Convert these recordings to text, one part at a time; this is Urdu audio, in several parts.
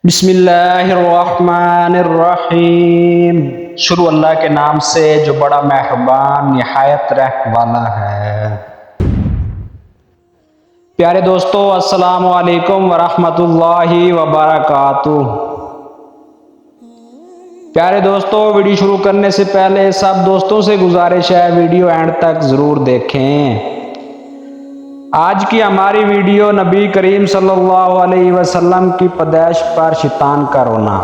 بسم اللہ الرحمن الرحیم۔ شروع اللہ کے نام سے جو بڑا مہربان نہایت رحم والا ہے۔ پیارے دوستو، السلام علیکم ورحمۃ اللہ وبرکاتہ۔ پیارے دوستو، ویڈیو شروع کرنے سے پہلے سب دوستوں سے گزارش ہے ویڈیو اینڈ تک ضرور دیکھیں۔ آج کی ہماری ویڈیو نبی کریم صلی اللہ علیہ وسلم کی پیدائش پر شیطان کا رونا۔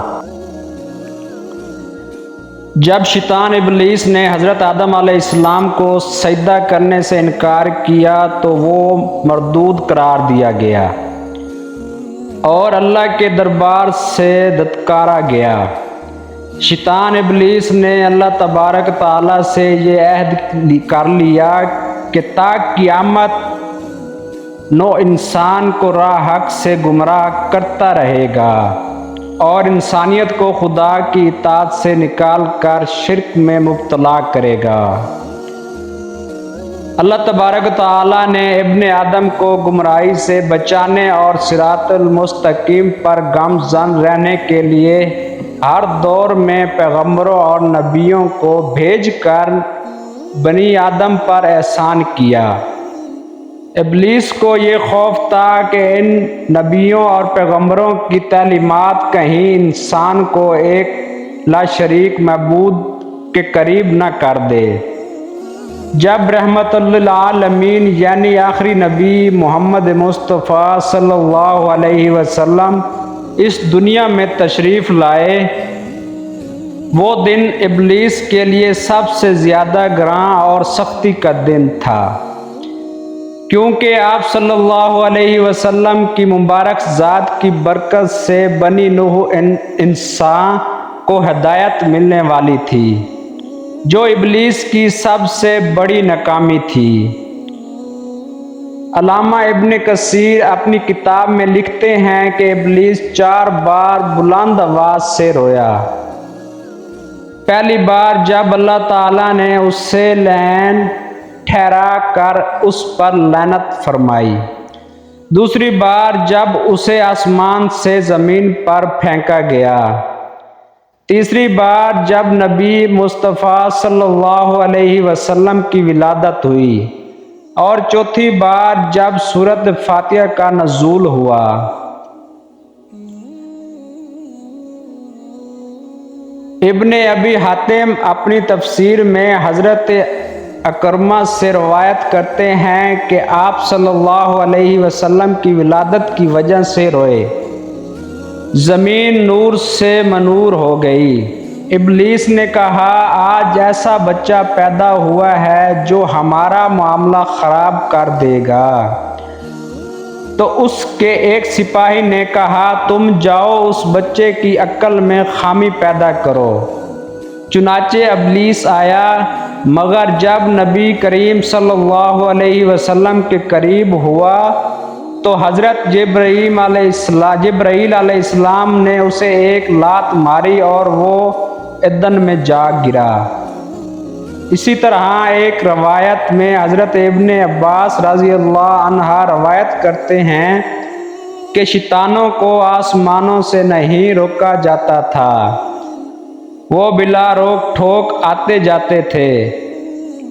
جب شیطان ابلیس نے حضرت آدم علیہ السلام کو سجدہ کرنے سے انکار کیا تو وہ مردود قرار دیا گیا اور اللہ کے دربار سے دھتکارا گیا۔ شیطان ابلیس نے اللہ تبارک تعالیٰ سے یہ عہد کر لیا کہ تا قیامت نو انسان کو راہ حق سے گمراہ کرتا رہے گا اور انسانیت کو خدا کی اطاعت سے نکال کر شرک میں مبتلا کرے گا۔ اللہ تبارک تعالیٰ نے ابن آدم کو گمراہی سے بچانے اور صراط المستقیم پر گامزن رہنے کے لیے ہر دور میں پیغمبروں اور نبیوں کو بھیج کر بنی آدم پر احسان کیا۔ ابلیس کو یہ خوف تھا کہ ان نبیوں اور پیغمبروں کی تعلیمات کہیں انسان کو ایک لاشریک معبود کے قریب نہ کر دے۔ جب رحمت للعالمین یعنی آخری نبی محمد مصطفیٰ صلی اللہ علیہ وسلم اس دنیا میں تشریف لائے، وہ دن ابلیس کے لیے سب سے زیادہ گراں اور سختی کا دن تھا، کیونکہ آپ صلی اللہ علیہ وسلم کی مبارک ذات کی برکت سے بنی نوح انسان کو ہدایت ملنے والی تھی، جو ابلیس کی سب سے بڑی ناکامی تھی۔ علامہ ابن کثیر اپنی کتاب میں لکھتے ہیں کہ ابلیس 4 بار بلند آواز سے رویا۔ پہلی بار جب اللہ تعالیٰ نے اس سے لعین ٹھہرا کر اس پر لعنت فرمائی، دوسری بار جب اسے آسمان سے زمین پر پھینکا گیا، تیسری بار جب نبی مصطفیٰ صلی اللہ علیہ وسلم کی ولادت ہوئی، اور چوتھی بار جب سورۃ فاتحہ کا نزول ہوا۔ ابن ابی حاتم اپنی تفسیر میں حضرت اکرمہ سے روایت کرتے ہیں کہ آپ صلی اللہ علیہ وسلم کی ولادت کی وجہ سے روئے، زمین نور سے منور ہو گئی۔ ابلیس نے کہا، آج ایسا بچہ پیدا ہوا ہے جو ہمارا معاملہ خراب کر دے گا۔ تو اس کے ایک سپاہی نے کہا، تم جاؤ اس بچے کی عقل میں خامی پیدا کرو۔ چنانچہ ابلیس آیا، مگر جب نبی کریم صلی اللہ علیہ وسلم کے قریب ہوا تو حضرت جبرائیل علیہ السلام نے اسے ایک لات ماری اور وہ ایندھن میں جا گرا۔ اسی طرح ایک روایت میں حضرت ابن عباس رضی اللہ عنہ روایت کرتے ہیں کہ شیطانوں کو آسمانوں سے نہیں روکا جاتا تھا، وہ بلا روک ٹھوک آتے جاتے تھے،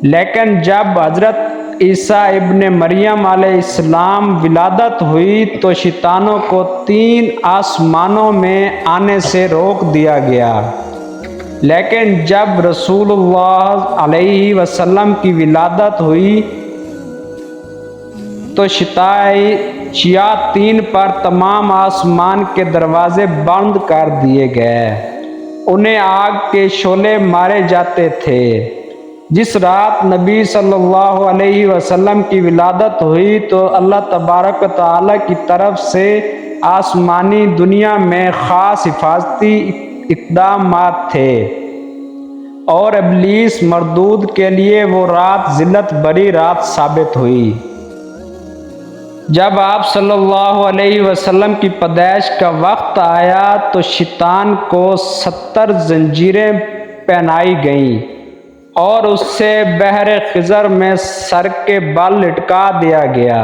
لیکن جب حضرت عیسیٰ ابن مریم علیہ السلام ولادت ہوئی تو شیطانوں کو 3 آسمانوں میں آنے سے روک دیا گیا، لیکن جب رسول اللہ علیہ وسلم کی ولادت ہوئی تو شیاطین پر تمام آسمان کے دروازے بند کر دیے گئے، انہیں آگ کے شعلے مارے جاتے تھے۔ جس رات نبی صلی اللہ علیہ وسلم کی ولادت ہوئی تو اللہ تبارک تعالیٰ کی طرف سے آسمانی دنیا میں خاص حفاظتی اقدامات تھے، اور ابلیس مردود کے لیے وہ رات ذلت بری رات ثابت ہوئی۔ جب آپ صلی اللہ علیہ وسلم کی پیدائش کا وقت آیا تو شیطان کو 70 زنجیریں پہنائی گئیں اور اس سے بحر خضر میں سر کے بل لٹکا دیا گیا۔